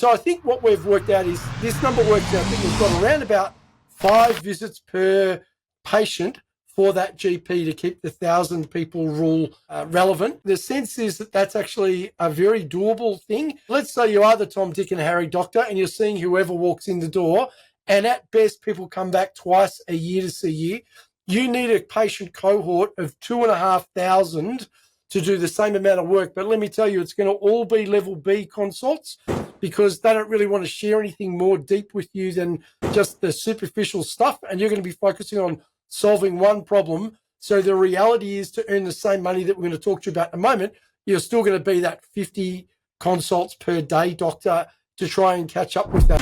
So I think what we've worked out is this number works out. I think we've got around about 5 visits per patient for that GP to keep the 1,000 people rule relevant. The sense is that that's actually a very doable thing. Let's say you are the Tom, Dick and Harry doctor and you're seeing whoever walks in the door, and at best people come back twice a year to see you. You need a patient cohort of 2,500 to do the same amount of work. But let me tell you, it's going to all be level B consults because they don't really want to share anything more deep with you than just the superficial stuff. And you're going to be focusing on solving one problem. So the reality is, to earn the same money that we're going to talk to you about in a moment, you're still going to be that 50 consults per day doctor to try and catch up with that.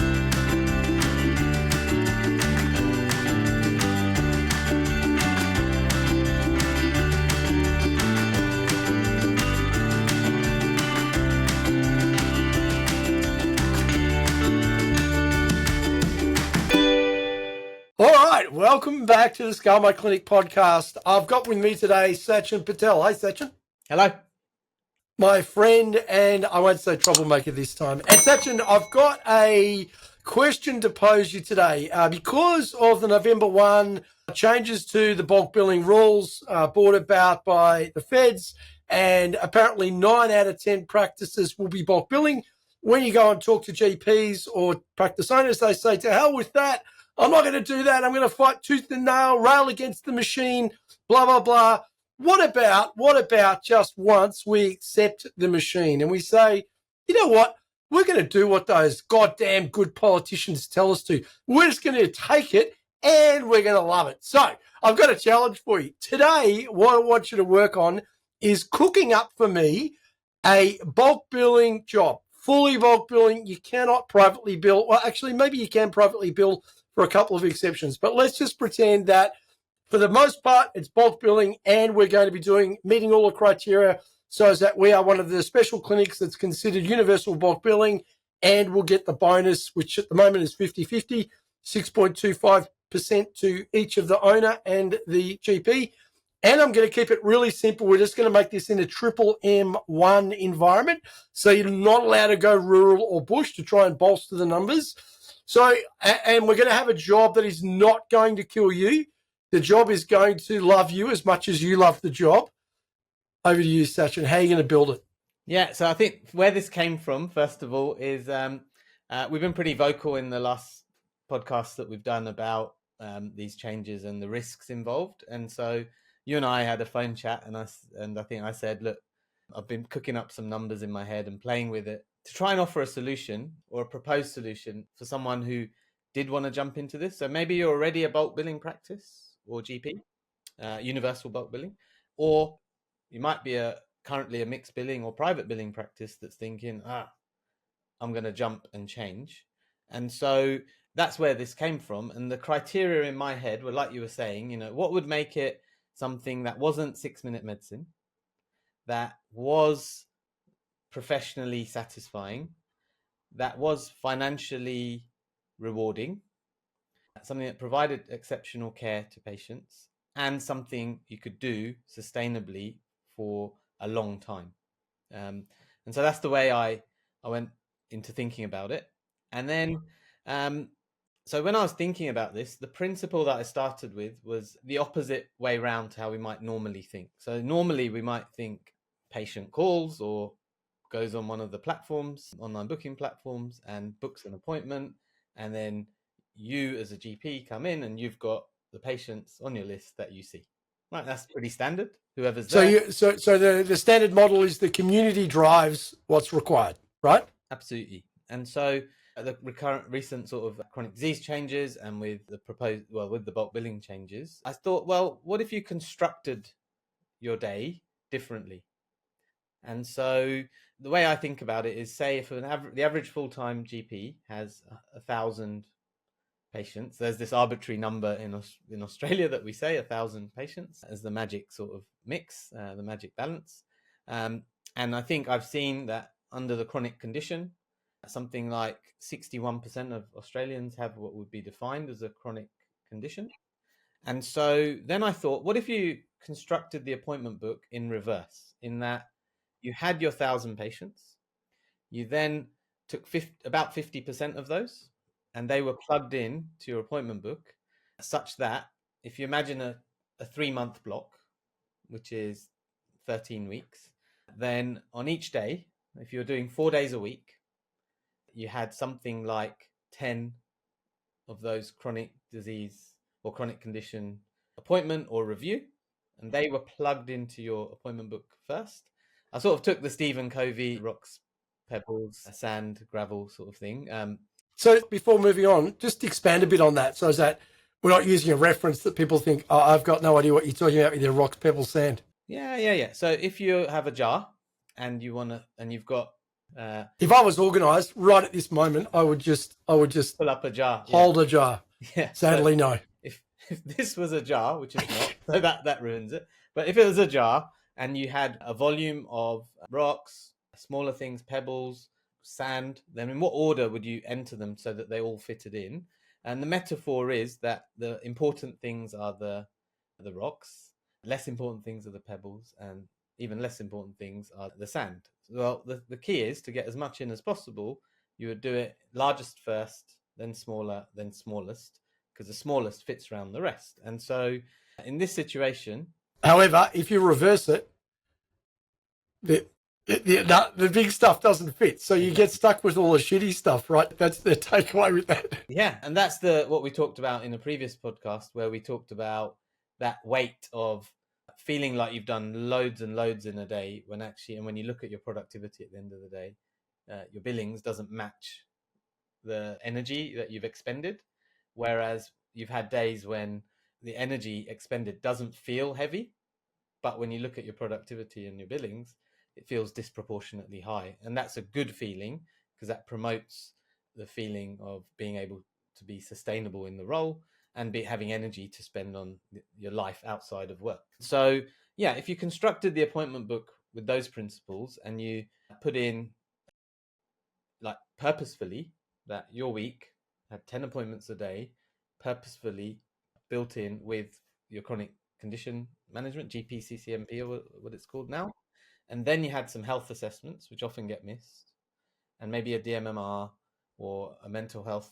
All right, welcome back to the Scale My Clinic podcast. I've got with me today Sachin Patel. Hi, Sachin. Hello. My friend, and I won't say troublemaker this time. And Sachin, I've got a question to pose you today. Because of the November 1 changes to the bulk billing rules brought about by the feds, and apparently 9 out of 10 practices will be bulk billing. When you go and talk to GPs or practice owners, they say, to hell with that. I'm not going to do that. I'm going to fight tooth and nail, rail against the machine, blah, blah, blah. What about just once we accept the machine and we say, you know what? We're going to do what those goddamn good politicians tell us to. We're just going to take it and we're going to love it. So I've got a challenge for you. Today, what I want you to work on is cooking up for me a bulk billing job. Fully bulk billing. You cannot privately bill. Well, actually, maybe you can privately bill for a couple of exceptions. But let's just pretend that for the most part, it's bulk billing and we're going to be meeting all the criteria so as that we are one of the special clinics that's considered universal bulk billing, and we'll get the bonus, which at the moment is 50-50, 6.25% to each of the owner and the GP. And I'm going to keep it really simple. We're just going to make this in a triple M1 environment. So you're not allowed to go rural or bush to try and bolster the numbers. So, and we're going to have a job that is not going to kill you. The job is going to love you as much as you love the job. Over to you, Sachin. How are you going to build it? Yeah, so I think where this came from, first of all, is we've been pretty vocal in the last podcasts that we've done about these changes and the risks involved. And so you and I had a phone chat, and I think I said, look, I've been cooking up some numbers in my head and playing with it to try and offer a solution or a proposed solution for someone who did want to jump into this. So maybe you're already a bulk billing practice or GP, universal bulk billing, or you might be currently a mixed billing or private billing practice that's thinking, I'm going to jump and change. And so that's where this came from. And the criteria in my head were, like you were saying, what would make it something that wasn't 6-minute medicine, that was professionally satisfying, that was financially rewarding, something that provided exceptional care to patients, and something you could do sustainably for a long time. And so that's the way I went into thinking about it. And then, so when I was thinking about this, the principle that I started with was the opposite way around to how we might normally think. So normally we might think patient calls or goes on one of the platforms, online booking platforms, and books an appointment. And then you as a GP come in and you've got the patients on your list that you see. Right, that's pretty standard. Whoever's there. So the standard model is the community drives what's required, right? Absolutely. And so the recent sort of chronic disease changes, and with the bulk billing changes, I thought, well, what if you constructed your day differently? And so the way I think about it is, say, if the average full-time GP has 1,000 patients, there's this arbitrary number in Australia that we say 1,000 patients as the magic sort of mix, the magic balance. And I think I've seen that under the chronic condition, something like 61% of Australians have what would be defined as a chronic condition. And so then I thought, what if you constructed the appointment book in reverse, in that you had your 1,000 patients, you then took about 50% of those, and they were plugged in to your appointment book, such that if you imagine a 3-month block, which is 13 weeks, then on each day, if you're doing 4 days a week, you had something like 10 of those chronic disease or chronic condition appointment or review, and they were plugged into your appointment book first. I sort of took the Stephen Covey rocks, pebbles, sand, gravel sort of thing. So before moving on, just expand a bit on that, so is that we're not using a reference that people think, oh, I've got no idea what you're talking about with your rocks, pebbles, sand. Yeah. So if you have a jar and you've got if I was organized right at this moment, I would just pull up a jar, hold a jar. Yeah. Sadly, so no. If this was a jar, which is not, so that ruins it. But if it was a jar and you had a volume of rocks, smaller things, pebbles, sand, then in what order would you enter them so that they all fitted in? And the metaphor is that the important things are the rocks, less important things are the pebbles, and even less important things are the sand. Well, the key is to get as much in as possible. You would do it largest first, then smaller, then smallest, because the smallest fits around the rest. And so in this situation... However, if you reverse it, the big stuff doesn't fit. So you get stuck with all the shitty stuff, right? That's the takeaway with that. Yeah, and that's what we talked about in a previous podcast, where we talked about that weight of feeling like you've done loads and loads in a day, when actually, and when you look at your productivity at the end of the day, your billings doesn't match the energy that you've expended. Whereas you've had days when the energy expended doesn't feel heavy, but when you look at your productivity and your billings, it feels disproportionately high. And that's a good feeling, because that promotes the feeling of being able to be sustainable in the role and having energy to spend on your life outside of work. So yeah, if you constructed the appointment book with those principles and you put in, like, purposefully that your week had 10 appointments a day, purposefully built in with your chronic condition management, GP, CCMP, or what it's called now. And then you had some health assessments, which often get missed, and maybe a DMMR or a mental health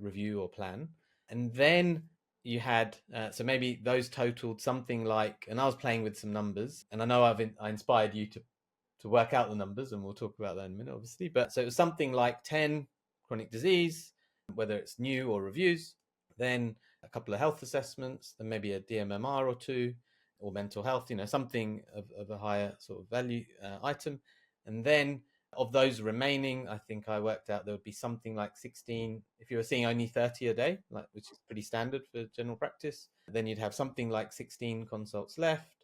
review or plan. And then you had, so maybe those totaled something like, and I was playing with some numbers, and I know I inspired you to work out the numbers, and we'll talk about that in a minute, obviously. But so it was something like 10 chronic disease, whether it's new or reviews, then a couple of health assessments, then maybe a DMMR or two, or mental health, something of a higher sort of value item. And then of those remaining, I think I worked out there would be something like 16. If you were seeing only 30 a day, which is pretty standard for general practice, then you'd have something like 16 consults left,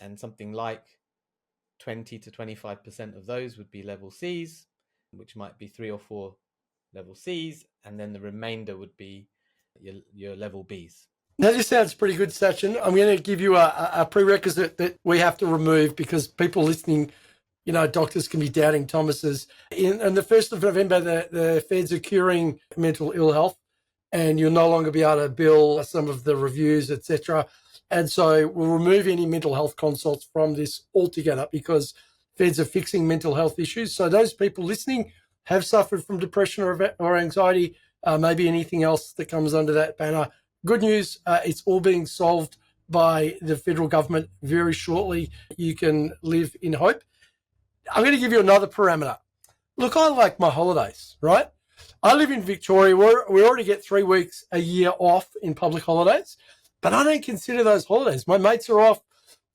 and something like 20 to 25% of those would be level Cs, which might be 3 or 4 level Cs, and then the remainder would be your level Bs. Now, this sounds pretty good, Sachin. I'm going to give you a prerequisite that we have to remove, because people listening, doctors can be doubting Thomas's. On the 1st of November, the feds are curing mental ill health, and you'll no longer be able to bill some of the reviews, etc. And so we'll remove any mental health consults from this altogether, because feds are fixing mental health issues. So those people listening have suffered from depression or anxiety, maybe anything else that comes under that banner. Good news, it's all being solved by the federal government very shortly. You can live in hope. I'm going to give you another parameter. Look, I like my holidays, right? I live in Victoria. We already get 3 weeks a year off in public holidays, but I don't consider those holidays. My mates are off.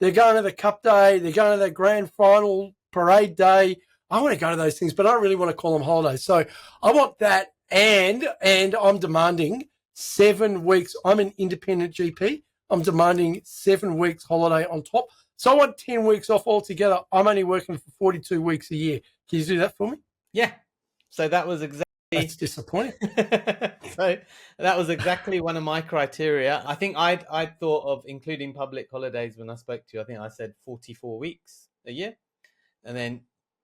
They're going to the Cup Day. They're going to the grand final parade day. I want to go to those things, but I don't really want to call them holidays. So I want that, and I'm demanding 7 weeks. I'm an independent GP. I'm demanding 7 weeks holiday on top. So I want 10 weeks off altogether. I'm only working for 42 weeks a year. Can you do that for me? Yeah. So that was exactly... That's disappointing. So that was exactly one of my criteria. I think I'd thought of including public holidays when I spoke to you. I think I said 44 weeks a year. And then,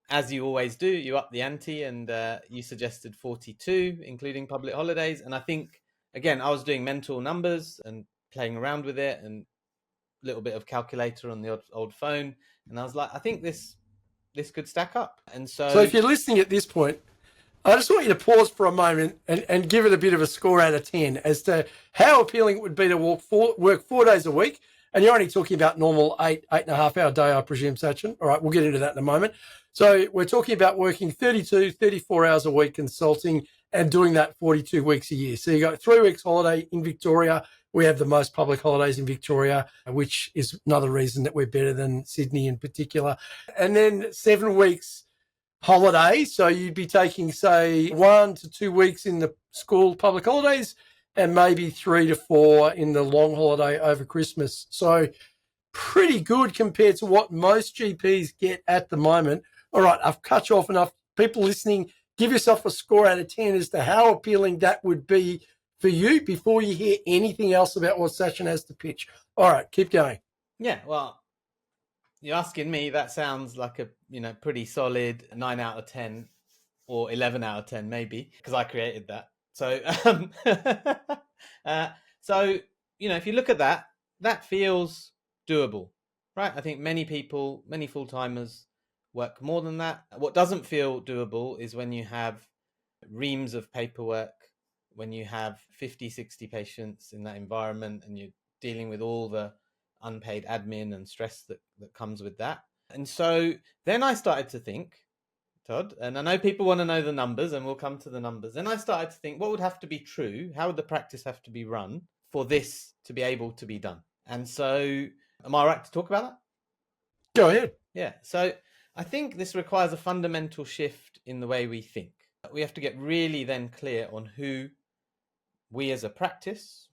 as you always do, you up the ante, and you suggested 42, including public holidays. And I think, again, I was doing mental numbers and playing around with it, and a little bit of calculator on the old phone. And I was like, I think this could stack up. And so if you're listening at this point, I just want you to pause for a moment and give it a bit of a score out of 10 as to how appealing it would be to work 4 days a week. And you're only talking about normal 8.5 hour day, I presume, Sachin. All right, we'll get into that in a moment. So we're talking about working 32, 34 hours a week consulting and doing that 42 weeks a year. So you got 3 weeks holiday in Victoria. We have the most public holidays in Victoria, which is another reason that we're better than Sydney in particular. And then 7 weeks holiday. So you'd be taking, say, 1 to 2 weeks in the school public holidays and maybe 3 to 4 in the long holiday over Christmas. So pretty good compared to what most GPs get at the moment. All right, I've cut you off enough. People listening, give yourself a score out of 10 as to how appealing that would be for you before you hear anything else about what Sachin has to pitch. All right, keep going. Yeah, well, you're asking me, that sounds like a pretty solid 9 out of 10 or 11 out of 10 maybe, because I created that. So so if you look at that, that feels doable, right? I think many people, many full-timers work more than that. What doesn't feel doable is when you have reams of paperwork, when you have 50, 60 patients in that environment and you're dealing with all the unpaid admin and stress that comes with that. And so then I started to think, Todd, and I know people want to know the numbers and we'll come to the numbers. Then I started to think, what would have to be true? How would the practice have to be run for this to be able to be done? And so am I right to talk about that? Go ahead. Yeah. So I think this requires a fundamental shift in the way we think. We have to get really then clear on who we as a practice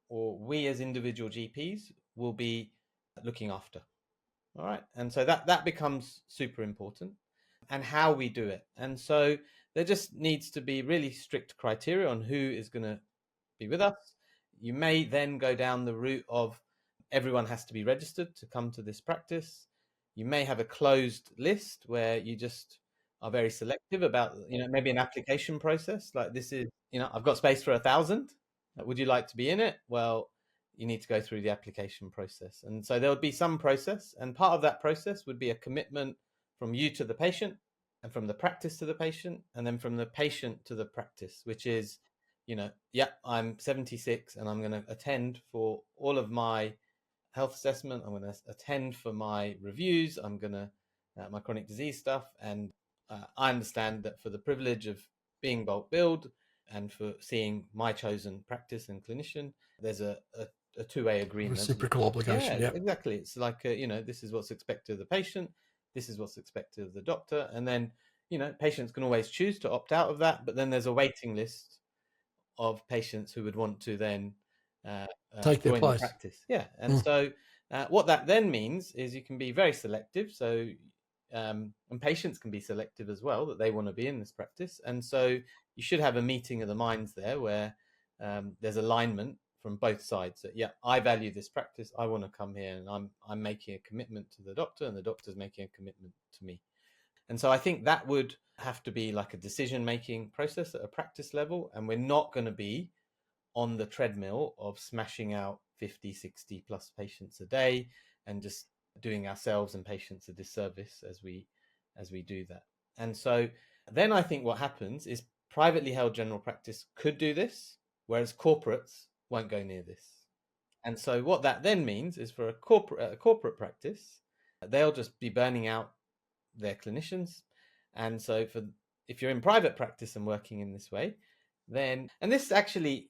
or we as individual GPs will be looking after. All right. And so that becomes super important, and how we do it. And so there just needs to be really strict criteria on who is going to be with us. You may then go down the route of everyone has to be registered to come to this practice. You may have a closed list where you just are very selective about, maybe an application process. Like this is, I've got space for 1,000. Would you like to be in it? Well, you need to go through the application process. And so there would be some process, and part of that process would be a commitment from you to the patient, and from the practice to the patient, and then from the patient to the practice, which is, I'm 76 and I'm going to attend for all of my health assessment. I'm going to attend for my reviews. I'm going to, my chronic disease stuff. And I understand that for the privilege of being bulk billed and for seeing my chosen practice and clinician, there's a two-way agreement. Reciprocal obligation. Yeah, exactly. It's like, this is what's expected of the patient. This is what's expected of the doctor. And then, patients can always choose to opt out of that. But then there's a waiting list of patients who would want to then take their place. The practice. Yeah. And so what that then means is you can be very selective. So, and patients can be selective as well, that they want to be in this practice. And so you should have a meeting of the minds there where there's alignment from both sides that, I value this practice. I want to come here, and I'm making a commitment to the doctor, and the doctor's making a commitment to me. And so I think that would have to be like a decision-making process at a practice level. And we're not going to be on the treadmill of smashing out 50, 60 plus patients a day and just doing ourselves and patients a disservice as we do that. And so then I think what happens is privately held general practice could do this, whereas corporates won't go near this. And so what that then means is for a corporate practice, they'll just be burning out their clinicians. And so if you're in private practice and working in this way, then, and this actually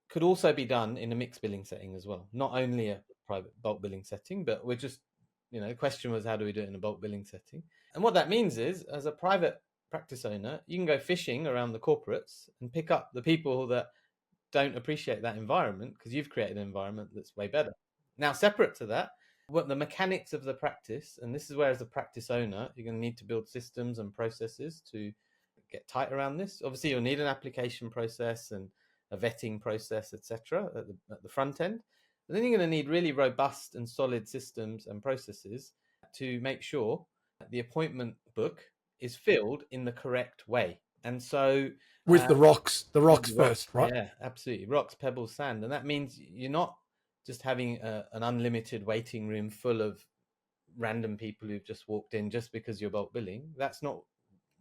could also be done in a mixed billing setting as well, not only a private bulk billing setting, but we're just, the question was, how do we do it in a bulk billing setting? And what that means is, as a private practice owner, you can go fishing around the corporates and pick up the people that don't appreciate that environment, because you've created an environment that's way better. Now, separate to that, what the mechanics of the practice, and this is where as a practice owner, you're going to need to build systems and processes to get tight around this. Obviously, you'll need an application process and a vetting process, etc., at the front end. But then you're going to need really robust and solid systems and processes to make sure that the appointment book is filled in the correct way. And so with the rocks first, right? Yeah, absolutely. Rocks, pebbles, sand. And that means you're not just having an unlimited waiting room full of random people who've just walked in just because you're bulk billing. That's not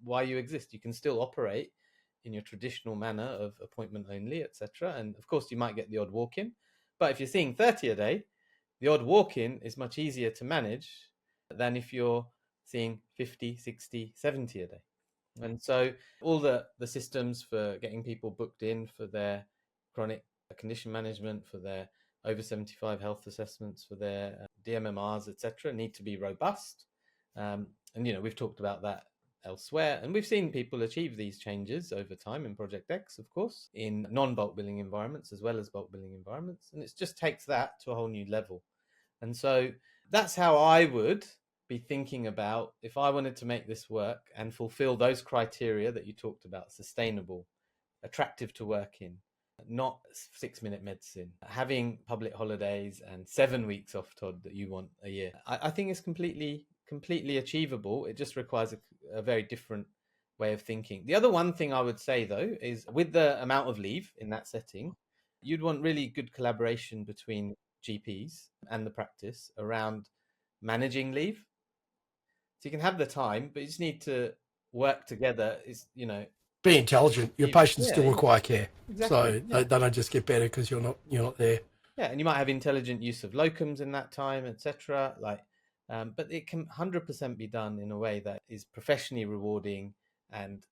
why you exist. You can still operate in your traditional manner of appointment only, etc. And of course, you might get the odd walk-in. But if you're seeing 30 a day, the odd walk-in is much easier to manage than if you're seeing 50, 60, 70 a day. And so all the systems for getting people booked in for their chronic condition management, for their over 75 health assessments, for their DMMRs, etc., need to be robust. And, we've talked about that elsewhere. And we've seen people achieve these changes over time in Project X, of course, in non-bulk billing environments as well as bulk billing environments. And it just takes that to a whole new level. And so that's how I would be thinking about if I wanted to make this work and fulfill those criteria that you talked about: sustainable, attractive to work in, not 6-minute medicine, having public holidays and 7 weeks off, Todd, that you want a year. I think it's completely achievable. It just requires a very different way of thinking. The other one thing I would say, though, is with the amount of leave in that setting, you'd want really good collaboration between GPs and the practice around managing leave. So you can have the time, but you just need to work together. Be intelligent. Your patients still require care. Exactly. So they don't just get better because you're not there. Yeah, and you might have intelligent use of locums in that time, etc. But it can 100% be done in a way that is professionally rewarding, and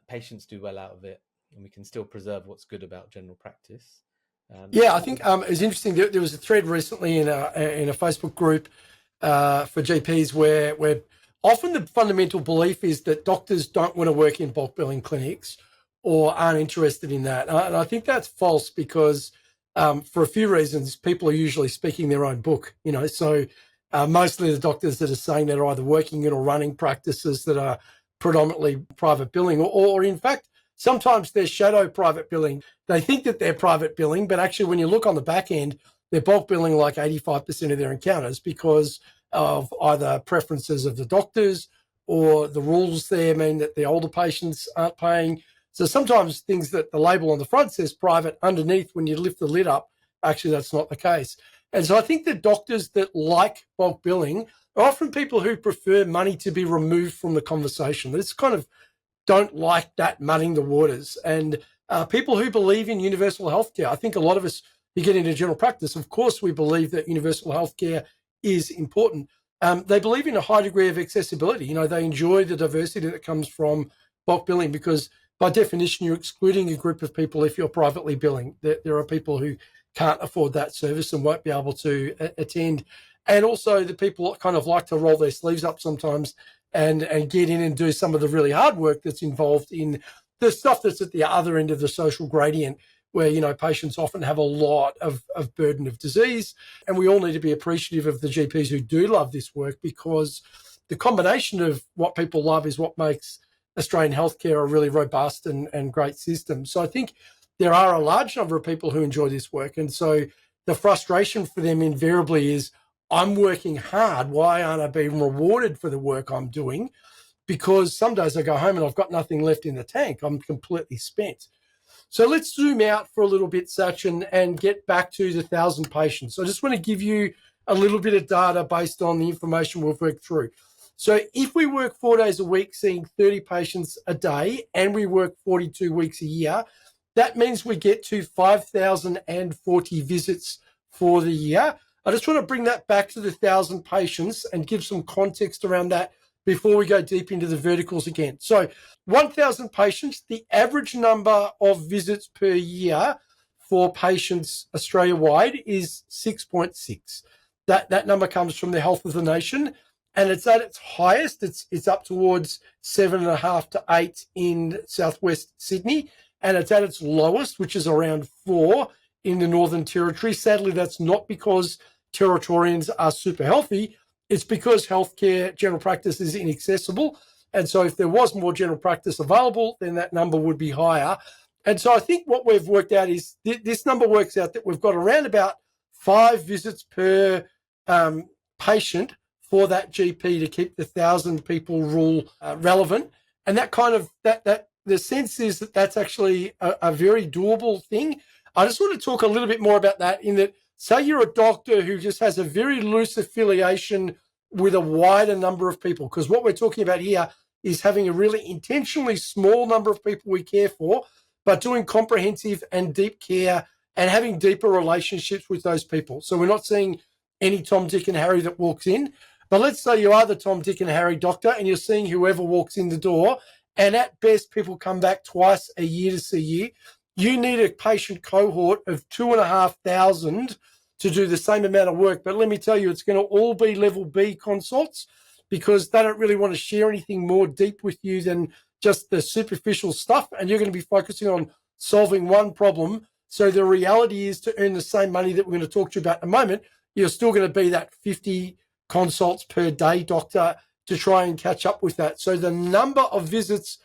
patients do well out of it, and we can still preserve what's good about general practice. I think it was interesting. There was a thread recently in a Facebook group for GPs where often the fundamental belief is that doctors don't want to work in bulk billing clinics or aren't interested in that. And I think that's false because for a few reasons, people are usually speaking their own book, so mostly the doctors that are saying they're either working in or running practices that are predominantly private billing or in fact, sometimes they're shadow private billing. They think that they're private billing, but actually when you look on the back end, they're bulk billing like 85% of their encounters because of either preferences of the doctors or the rules there mean that the older patients aren't paying. So sometimes things that the label on the front says private, underneath when you lift the lid up, actually that's not the case. And so I think the doctors that like bulk billing are often people who prefer money to be removed from the conversation. It's kind of don't like that muddying the waters. And people who believe in universal healthcare, I think a lot of us who get into general practice, of course, we believe that universal healthcare is important. They believe in a high degree of accessibility. They enjoy the diversity that comes from bulk billing because by definition, you're excluding a group of people if you're privately billing. There are people who can't afford that service and won't be able to attend. And also the people kind of like to roll their sleeves up sometimes and get in and do some of the really hard work that's involved in the stuff that's at the other end of the social gradient where, patients often have a lot of burden of disease. And we all need to be appreciative of the GPs who do love this work because the combination of what people love is what makes Australian healthcare a really robust and great system. So I think there are a large number of people who enjoy this work. And so the frustration for them invariably is, I'm working hard. Why aren't I being rewarded for the work I'm doing? Because some days I go home and I've got nothing left in the tank. I'm completely spent. So let's zoom out for a little bit, Sachin, and get back to the 1,000 patients. So I just want to give you a little bit of data based on the information we've worked through. So if we work 4 days a week, seeing 30 patients a day, and we work 42 weeks a year, that means we get to 5,040 visits for the year. I just want to bring that back to the 1,000 patients and give some context around that before we go deep into the verticals again. So 1,000 patients, the average number of visits per year for patients Australia-wide is 6.6. That number comes from the Health of the Nation, and it's at its highest. It's up towards 7.5 to 8 in southwest Sydney, and it's at its lowest, which is around 4 in the Northern Territory. Sadly, that's not because Territorians are super healthy. It's because healthcare, general practice is inaccessible. And so if there was more general practice available, then that number would be higher. And so I think what we've worked out is this number works out that we've got around about 5 visits per patient for that GP to keep the 1,000 people rule relevant. And that kind of, that the sense is that that's actually a very doable thing. I just want to talk a little bit more about that in that, say you're a doctor who just has a very loose affiliation with a wider number of people, because what we're talking about here is having a really intentionally small number of people we care for, but doing comprehensive and deep care and having deeper relationships with those people. So we're not seeing any Tom, Dick and Harry that walks in. But let's say you are the Tom, Dick and Harry doctor and you're seeing whoever walks in the door, and at best people come back twice a year to see you. You need a patient cohort of 2,500 to do the same amount of work. But let me tell you, it's going to all be level B consults because they don't really want to share anything more deep with you than just the superficial stuff. And you're going to be focusing on solving one problem. So the reality is to earn the same money that we're going to talk to you about in a moment, you're still going to be that 50 consults per day doctor to try and catch up with that. So the number of visits,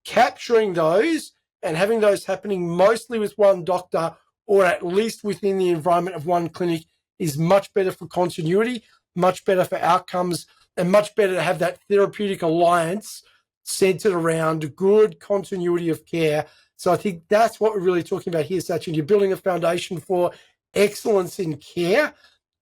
capturing those and having those happening mostly with one doctor or at least within the environment of one clinic is much better for continuity, much better for outcomes, and much better to have that therapeutic alliance centered around good continuity of care. So I think that's what we're really talking about here, Sachin. You're building a foundation for excellence in care,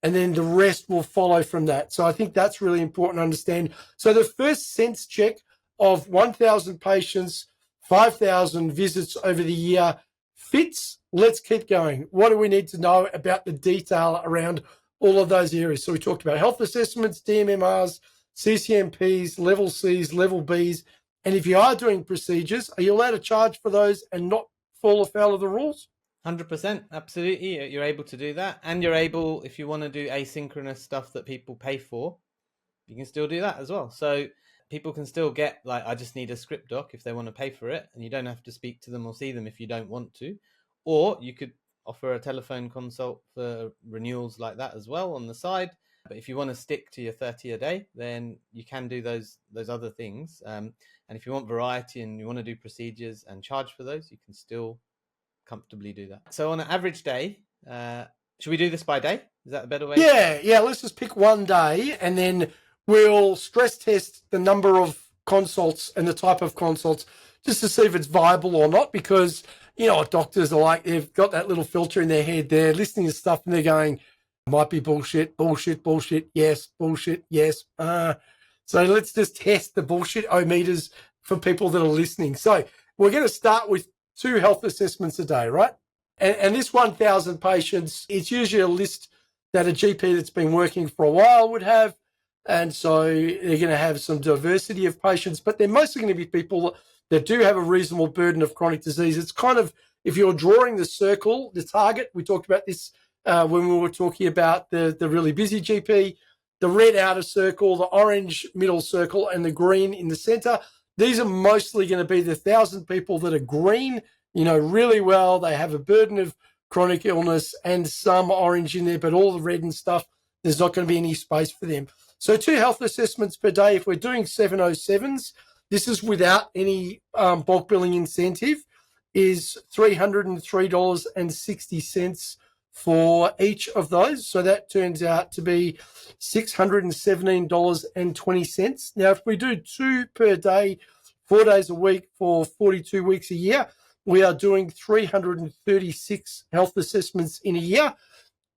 and then the rest will follow from that. So I think that's really important to understand. So the first sense check of 1,000 patients, 5,000 visits over the year fits. Let's keep going. What do we need to know about the detail around all of those areas? So we talked about health assessments, DMMRs, CCMPs, level Cs, level Bs. And if you are doing procedures, are you allowed to charge for those and not fall afoul of the rules? 100%, absolutely. You're able to do that. And you're able, if you want to do asynchronous stuff that people pay for, you can still do that as well. So people can still get, like, I just need a script doc if they want to pay for it, and you don't have to speak to them or see them if you don't want to. Or you could offer a telephone consult for renewals like that as well on the side. But if you want to stick to your 30 a day, then you can do those other things. And if you want variety and you want to do procedures and charge for those, you can still comfortably do that. So on an average day, should we do this by day? Is that a better way? Yeah. Let's just pick one day and then we'll stress test the number of consults and the type of consults just to see if it's viable or not, because you know what doctors are like. They've got that little filter in their head. They're listening to stuff and they're going, might be bullshit, yes, bullshit, yes. So let's just test the bullshit-o-meters for people that are listening. So we're going to start with 2 health assessments a day, right? And this 1,000 patients, it's usually a list that a GP that's been working for a while would have. And so they're going to have some diversity of patients, but they're mostly going to be people that do have a reasonable burden of chronic disease. It's kind of, if you're drawing the circle, the target, we talked about this when we were talking about the really busy GP, the red outer circle, the orange middle circle, and the green in the center. These are mostly going to be the 1,000 people that are green, you know, really well. They have a burden of chronic illness and some orange in there, but all the red and stuff, there's not going to be any space for them. So 2 health assessments per day. If we're doing 707s, this is without any bulk billing incentive, is $303.60 for each of those. So that turns out to be $617.20. Now, if we do 2 per day, 4 days a week for 42 weeks a year, we are doing 336 health assessments in a year.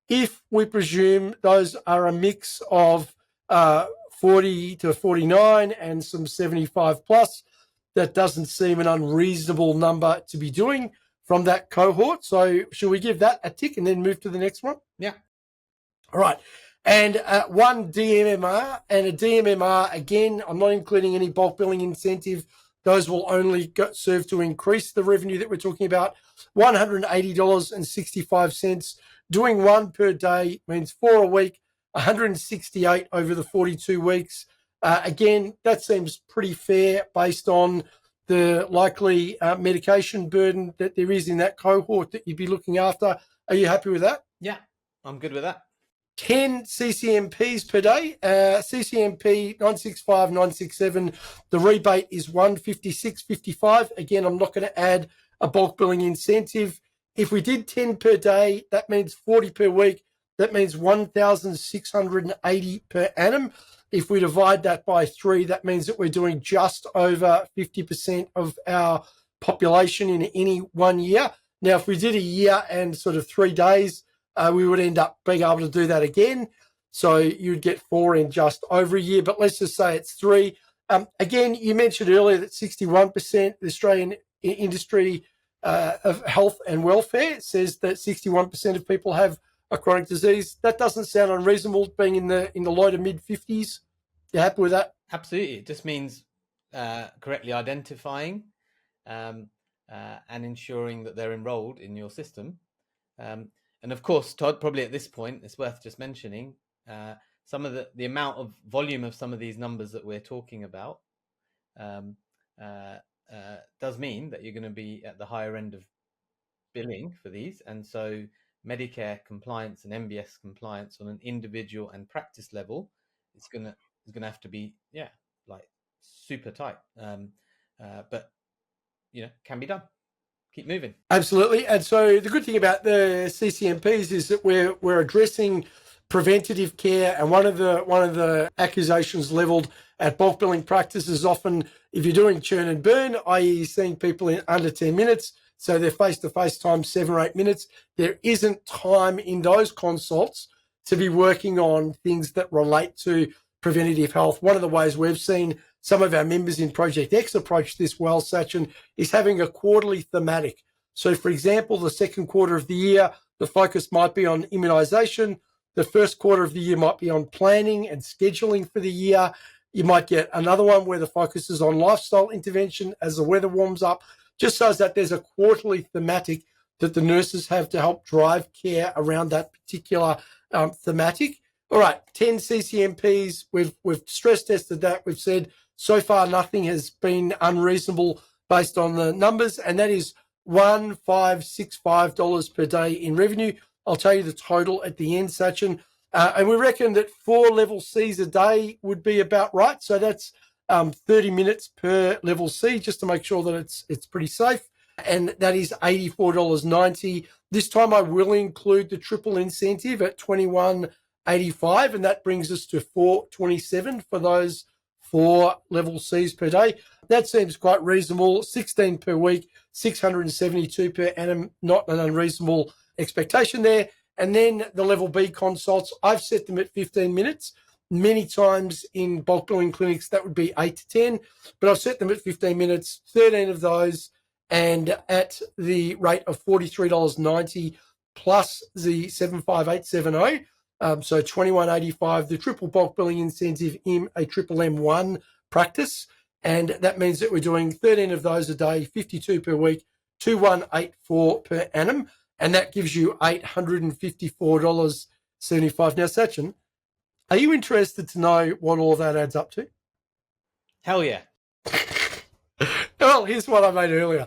If we presume those are a mix of 40 to 49 and some 75 plus, that doesn't seem an unreasonable number to be doing from that cohort. So should we give that a tick and then move to the next one? Yeah. All right. And 1 DMMR, and a DMMR, again, I'm not including any bulk billing incentive. Those will only serve to increase the revenue that we're talking about. $180.65. Doing 1 per day means 4 a week, 168 over the 42 weeks. Again, that seems pretty fair based on the likely medication burden that there is in that cohort that you'd be looking after. Are you happy with that? Yeah, I'm good with that. 10 CCMPs per day. CCMP 965, 967. The rebate is 156.55. Again, I'm not going to add a bulk billing incentive. If we did 10 per day, that means 40 per week. That means 1,680 per annum. If we divide that by 3, that means that we're doing just over 50% of our population in any 1 year. Now, if we did a year and sort of 3 days, we would end up being able to do that again. So you'd get 4 in just over a year, but let's just say it's 3. Again, you mentioned earlier that 61% the Australian industry of health and welfare says that 61% of people have a chronic disease. That doesn't sound unreasonable, being in the low to mid 50s. You happy with that? Absolutely. It just means correctly identifying and ensuring that they're enrolled in your system. And of course, Todd, probably at this point, it's worth just mentioning some of the amount of volume of some of these numbers that we're talking about does mean that you're going to be at the higher end of billing for these. And so Medicare compliance and MBS compliance on an individual and practice level is going to have to be, like super tight. But, can be done. Keep moving. Absolutely. And so the good thing about the CCMPs is that we're addressing preventative care, and one of the accusations leveled at bulk billing practices often, if you're doing churn and burn, i.e. seeing people in under 10 minutes, so their face-to-face time 7 or 8 minutes, there isn't time in those consults to be working on things that relate to preventative health. One of the ways we've seen some of our members in Project X approach this well, Sachin, is having a quarterly thematic. So, for example, the second quarter of the year, the focus might be on immunisation. The first quarter of the year might be on planning and scheduling for the year. You might get another one where the focus is on lifestyle intervention as the weather warms up, just so that there's a quarterly thematic that the nurses have to help drive care around that particular thematic. All right, 10 CCMPs. We've stress tested that. We've said so far nothing has been unreasonable based on the numbers, and that is $1,565 per day in revenue. I'll tell you the total at the end, Sachin. And we reckon that 4 level Cs a day would be about right. So that's 30 minutes per level C, just to make sure that it's pretty safe. And that is $84.90. This time I will include the triple incentive at $21.85, and that brings us to $427 for those 4 level Cs per day. That seems quite reasonable. 16 per week, 672 per annum, not an unreasonable expectation there. And then the level B consults, I've set them at 15 minutes. Many times in bulk billing clinics, that would be 8 to 10, but I've set them at 15 minutes, 13 of those, and at the rate of $43.90 plus the 75870. So $21.85, the triple bulk billing incentive in a triple M1 practice. And that means that we're doing 13 of those a day, 52 per week, 2184 per annum. And that gives you $854.75. Now, Sachin, are you interested to know what all that adds up to? Hell yeah. Well, here's what I made earlier.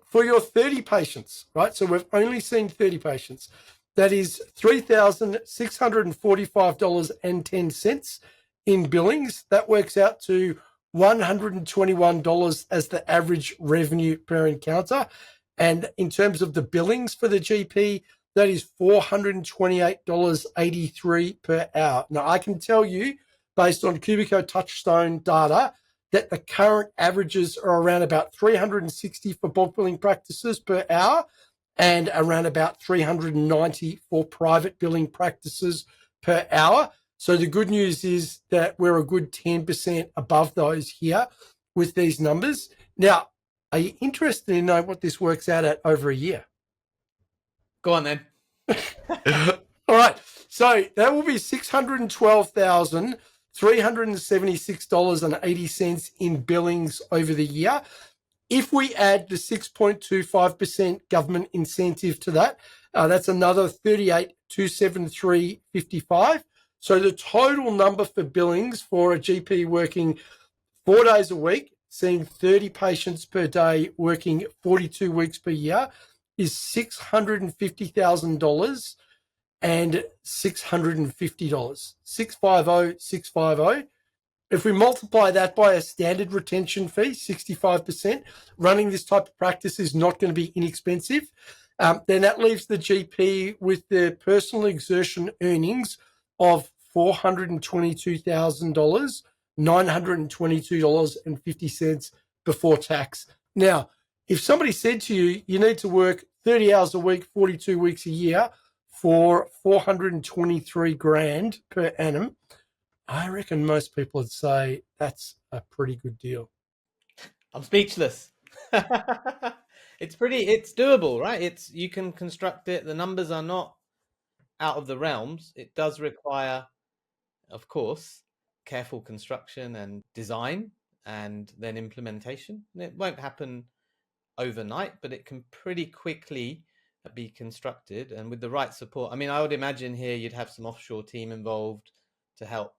For your 30 patients, right? So we've only seen 30 patients. That is $3,645.10 in billings. That works out to $121 as the average revenue per encounter. And in terms of the billings for the GP, that is $428.83 per hour. Now, I can tell you, based on Cubico Touchstone data, that the current averages are around about $360 for bulk billing practices per hour and around about $390 for private billing practices per hour. So the good news is that we're a good 10% above those here with these numbers. Now, are you interested in knowing what this works out at over a year? Go on then. All right. So that will be $612,376.80 in billings over the year. If we add the 6.25% government incentive to that, that's another $38,273.55. So the total number for billings for a GP working 4 days a week, seeing 30 patients per day, working 42 weeks per year, is $650,000 and $650. 650. If we multiply that by a standard retention fee, 65%, running this type of practice is not going to be inexpensive. Then that leaves the GP with their personal exertion earnings of $422,000, $922.50 before tax. Now, if somebody said to you, you need to work 30 hours a week, 42 weeks a year for $423,000 per annum, I reckon most people would say that's a pretty good deal. I'm speechless. It's doable, right? You can construct it. The numbers are not out of the realms. It does require, of course, careful construction and design and then implementation. It won't happen overnight, but it can pretty quickly be constructed, and with the right support. I mean, I would imagine here you'd have some offshore team involved to help,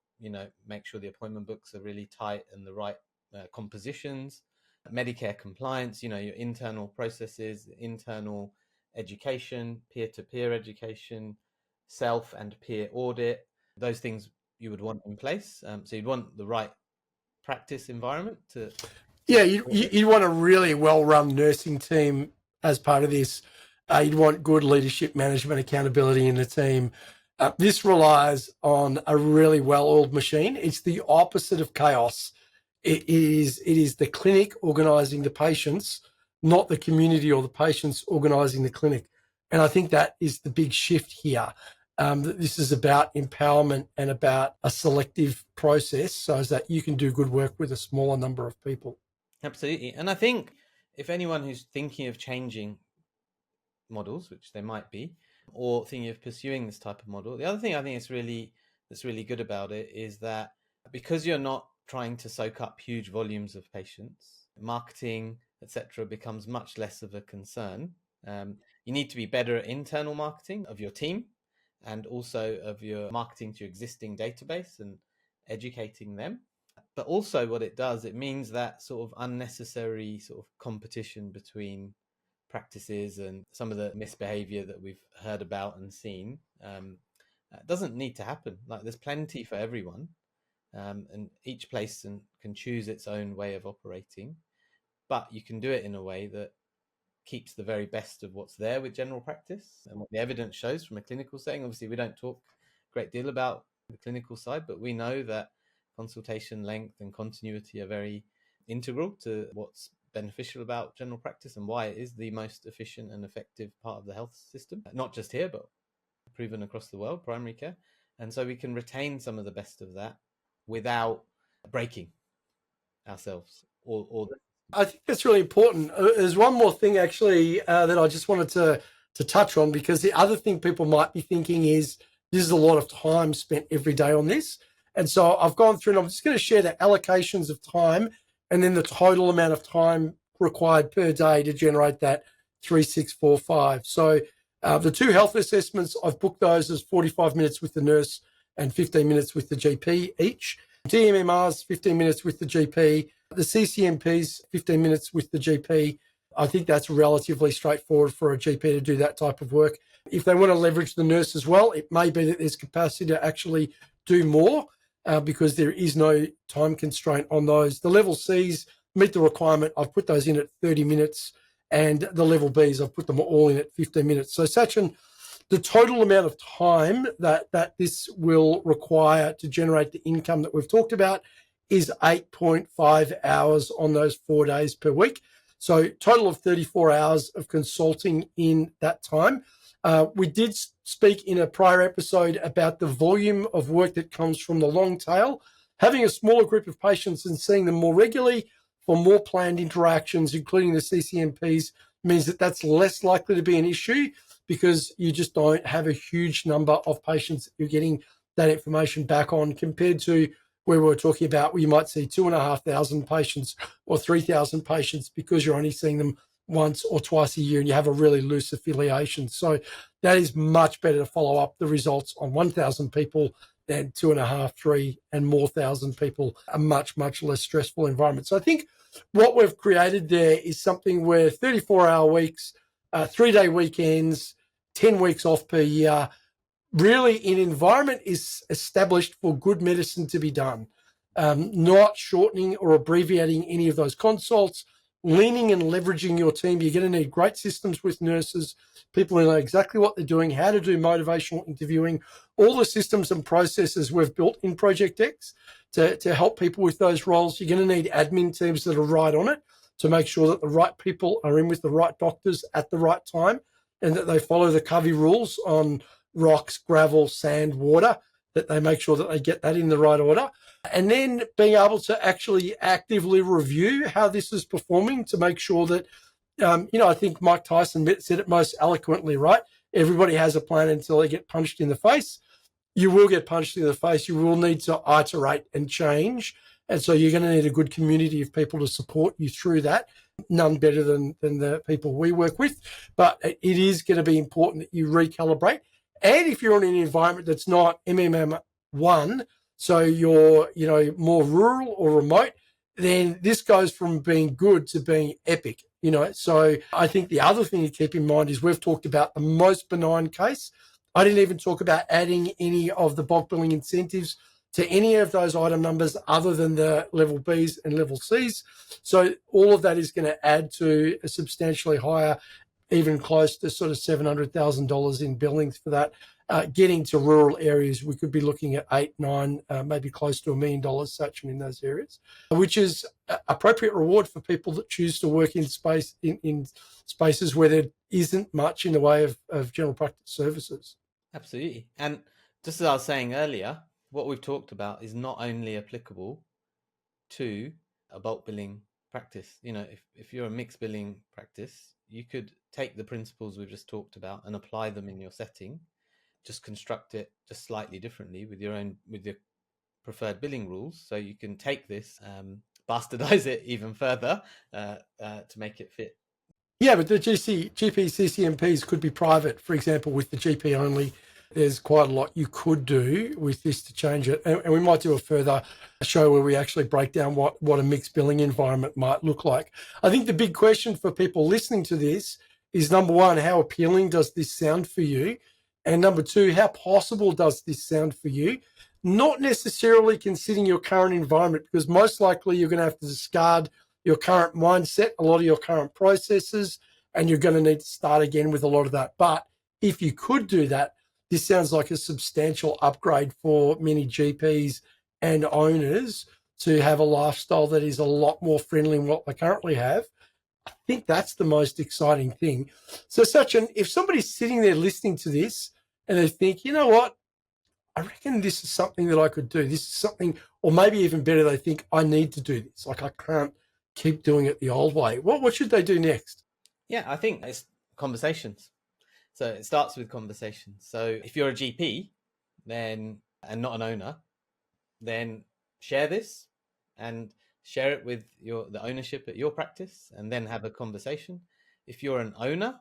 make sure the appointment books are really tight and the right compositions, Medicare compliance, your internal processes, internal education, peer-to-peer education, self and peer audit, those things you would want in place. So you'd want the right practice environment to Yeah, you want a really well-run nursing team as part of this. You'd want good leadership, management, accountability in the team. This relies on a really well-oiled machine. It's the opposite of chaos. It is the clinic organising the patients, not the community or the patients organising the clinic. And I think that is the big shift here. That this is about empowerment and about a selective process so that you can do good work with a smaller number of people. Absolutely. And I think if anyone who's thinking of changing models, which they might be, or thinking of pursuing this type of model, the other thing I think that's really good about it is that because you're not trying to soak up huge volumes of patients, marketing, etc., becomes much less of a concern. You need to be better at internal marketing of your team and also of your marketing to your existing database and educating them. But also what it does, it means that sort of unnecessary sort of competition between practices and some of the misbehavior that we've heard about and seen doesn't need to happen. Like, there's plenty for everyone, and each place can choose its own way of operating, but you can do it in a way that keeps the very best of what's there with general practice and what the evidence shows from a clinical setting. Obviously, we don't talk a great deal about the clinical side, but we know that consultation length and continuity are very integral to what's beneficial about general practice and why it is the most efficient and effective part of the health system, not just here, but proven across the world, primary care. And so we can retain some of the best of that without breaking ourselves or I think that's really important. There's one more thing actually that I just wanted to touch on, because the other thing people might be thinking is this is a lot of time spent every day on this. And so I've gone through and I'm just going to share the allocations of time and then the total amount of time required per day to generate that 3645. So the two health assessments, I've booked those as 45 minutes with the nurse and 15 minutes with the GP each. DMMRs, 15 minutes with the GP. The CCMPs, 15 minutes with the GP. I think that's relatively straightforward for a GP to do that type of work. If they want to leverage the nurse as well, it may be that there's capacity to actually do more because there is no time constraint on those. The level Cs meet the requirement. I've put those in at 30 minutes, and the level Bs, I've put them all in at 15 minutes. So Sachin, the total amount of time that this will require to generate the income that we've talked about is 8.5 hours on those 4 days per week. So total of 34 hours of consulting in that time. We did speak in a prior episode about the volume of work that comes from the long tail. Having a smaller group of patients and seeing them more regularly for more planned interactions, including the CCMPs, means that that's less likely to be an issue because you just don't have a huge number of patients that you're getting that information back on, compared to where we were talking about where you might see 2,500 patients or 3,000 patients because you're only seeing them once or twice a year and you have a really loose affiliation. So that is much better to follow up the results on 1,000 people than 2.5, 3 and more thousand people, a much, much less stressful environment. So I think what we've created there is something where 34-hour weeks, 3-day weekends, 10 weeks off per year, really an environment is established for good medicine to be done, not shortening or abbreviating any of those consults, leaning and leveraging your team. You're going to need great systems with nurses, people who know exactly what they're doing, how to do motivational interviewing, all the systems and processes we've built in Project X to help people with those roles. You're going to need admin teams that are right on it to make sure that the right people are in with the right doctors at the right time and that they follow the Covey rules on rocks, gravel, sand, water. that they make sure that they get that in the right order. And then being able to actually actively review how this is performing to make sure that, I think Mike Tyson said it most eloquently, right? Everybody has a plan until they get punched in the face. You will get punched in the face. You will need to iterate and change. And so you're going to need a good community of people to support you through that. None better than the people we work with. But it is going to be important that you recalibrate. And if you're in an environment that's not MMM1, so you're, more rural or remote, then this goes from being good to being epic, So I think the other thing to keep in mind is we've talked about the most benign case. I didn't even talk about adding any of the bulk billing incentives to any of those item numbers other than the level Bs and level Cs. So all of that is going to add to a substantially higher, even close to sort of $700,000 in billings for that. Getting to rural areas, we could be looking at 8, 9, maybe close to $1 million, Sachin, in those areas, which is appropriate reward for people that choose to work in spaces where there isn't much in the way of general practice services. Absolutely. And just as I was saying earlier, what we've talked about is not only applicable to a bulk billing practice. If you're a mixed billing practice, you could take the principles we've just talked about and apply them in your setting, just construct it just slightly differently with your preferred billing rules. So you can take this, bastardize it even further to make it fit. Yeah, but the GP CCMPs could be private, for example, with the GP only. There's quite a lot you could do with this to change it. And we might do a further show where we actually break down what a mixed billing environment might look like. I think the big question for people listening to this is, number one, how appealing does this sound for you? And number two, how possible does this sound for you? Not necessarily considering your current environment, because most likely you're going to have to discard your current mindset, a lot of your current processes, and you're going to need to start again with a lot of that. But if you could do that, this sounds like a substantial upgrade for many GPs and owners to have a lifestyle that is a lot more friendly than what they currently have. I think that's the most exciting thing. So, Sachin, if somebody's sitting there listening to this and they think, you know what, I reckon this is something that I could do. This is something, or maybe even better, they think I need to do this. Like I can't keep doing it the old way. What should they do next? Yeah, I think it's conversations. So it starts with conversations. So if you're a GP and not an owner, then share this and share it with the ownership at your practice, and then have a conversation. If you're an owner,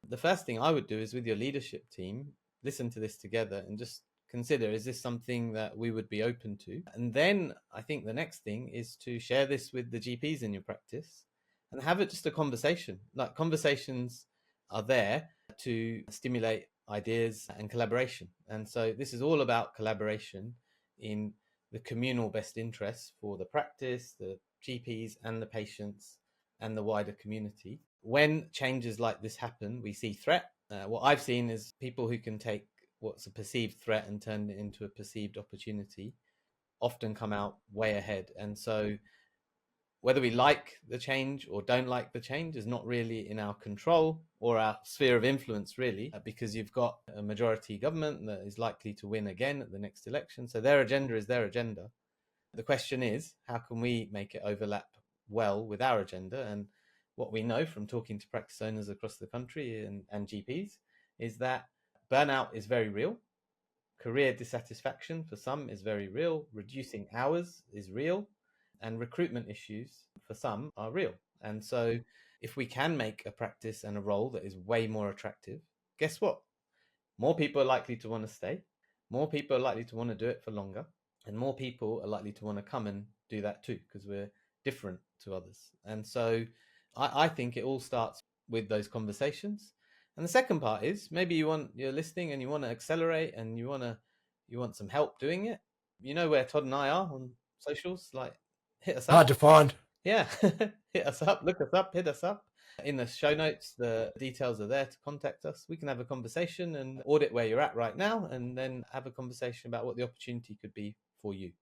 the first thing I would do is with your leadership team, listen to this together and just consider, is this something that we would be open to? And then I think the next thing is to share this with the GPs in your practice and have it just a conversation. Like, conversations are there to stimulate ideas and collaboration. And so this is all about collaboration in the communal best interests for the practice, the GPs and the patients and the wider community. When changes like this happen, we see threat. What I've seen is people who can take what's a perceived threat and turn it into a perceived opportunity often come out way ahead. And so whether we like the change or don't like the change is not really in our control or our sphere of influence, really, because you've got a majority government that is likely to win again at the next election. So their agenda is their agenda. The question is, how can we make it overlap well with our agenda? And what we know from talking to practice owners across the country and GPs is that burnout is very real. Career dissatisfaction for some is very real. Reducing hours is real. And recruitment issues for some are real. And so if we can make a practice and a role that is way more attractive, guess what? More people are likely to want to stay. More people are likely to want to do it for longer. And more people are likely to want to come and do that too, because we're different to others. And so I think it all starts with those conversations. And the second part is, maybe you're listening and you want to accelerate and you want some help doing it. You know where Todd and I are on socials, like, hit us up. Hard to find. Yeah. Hit us up, look us up, hit us up. In the show notes, the details are there to contact us. We can have a conversation and audit where you're at right now, and then have a conversation about what the opportunity could be for you.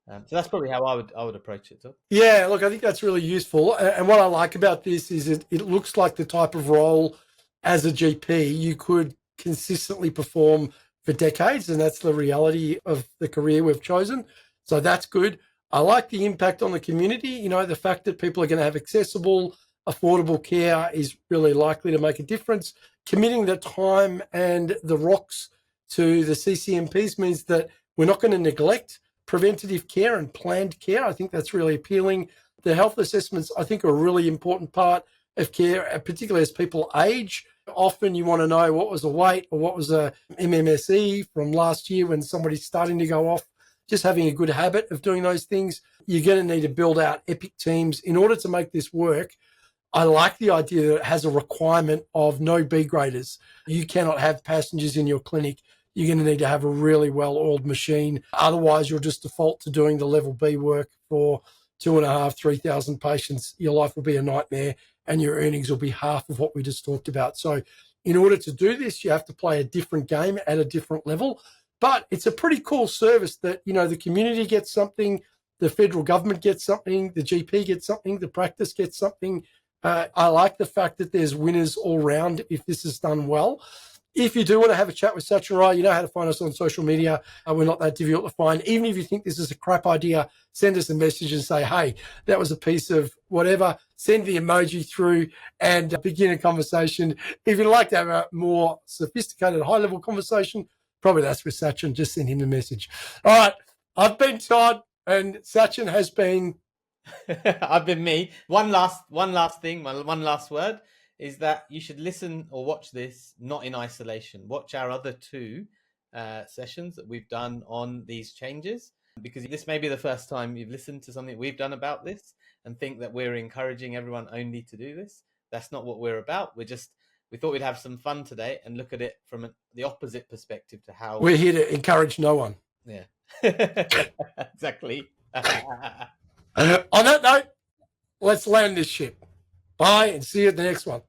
So that's probably how I would approach it, Todd. Yeah, look, I think that's really useful. And what I like about this is it looks like the type of role as a GP you could consistently perform for decades, and that's the reality of the career we've chosen. So that's good. I like the impact on the community. You know, the fact that people are going to have accessible, affordable care is really likely to make a difference. Committing the time and the rocks to the CCMPs means that we're not going to neglect preventative care and planned care. I think that's really appealing. The health assessments, I think, are a really important part of care, particularly as people age. Often you want to know what was the weight or what was a MMSE from last year when somebody's starting to go off. Just having a good habit of doing those things. You're going to need to build out epic teams in order to make this work. I like the idea that it has a requirement of no B graders. You cannot have passengers in your clinic. You're going to need to have a really well-oiled machine. Otherwise, you'll just default to doing the level B work for 2,500, 3,000 patients. Your life will be a nightmare and your earnings will be half of what we just talked about. So in order to do this, you have to play a different game at a different level. But it's a pretty cool service that, you know, the community gets something, the federal government gets something, the GP gets something, the practice gets something. I like the fact that there's winners all round if this is done well. If you do want to have a chat with Sachin and I, you know how to find us on social media. We're not that difficult to find. Even if you think this is a crap idea, send us a message and say, hey, that was a piece of whatever. Send the emoji through and begin a conversation. If you'd like to have a more sophisticated, high-level conversation, probably that's with Sachin. Just send him a message. All right. I've been Todd and Sachin has been... I've been me. One last thing, my one last word is that you should listen or watch this not in isolation. Watch our other two sessions that we've done on these changes, because this may be the first time you've listened to something we've done about this and think that we're encouraging everyone only to do this. That's not what we're about. We thought we'd have some fun today and look at it from the opposite perspective to how... We're here to encourage no one. Yeah, exactly. On that note, let's land this ship. Bye and see you at the next one.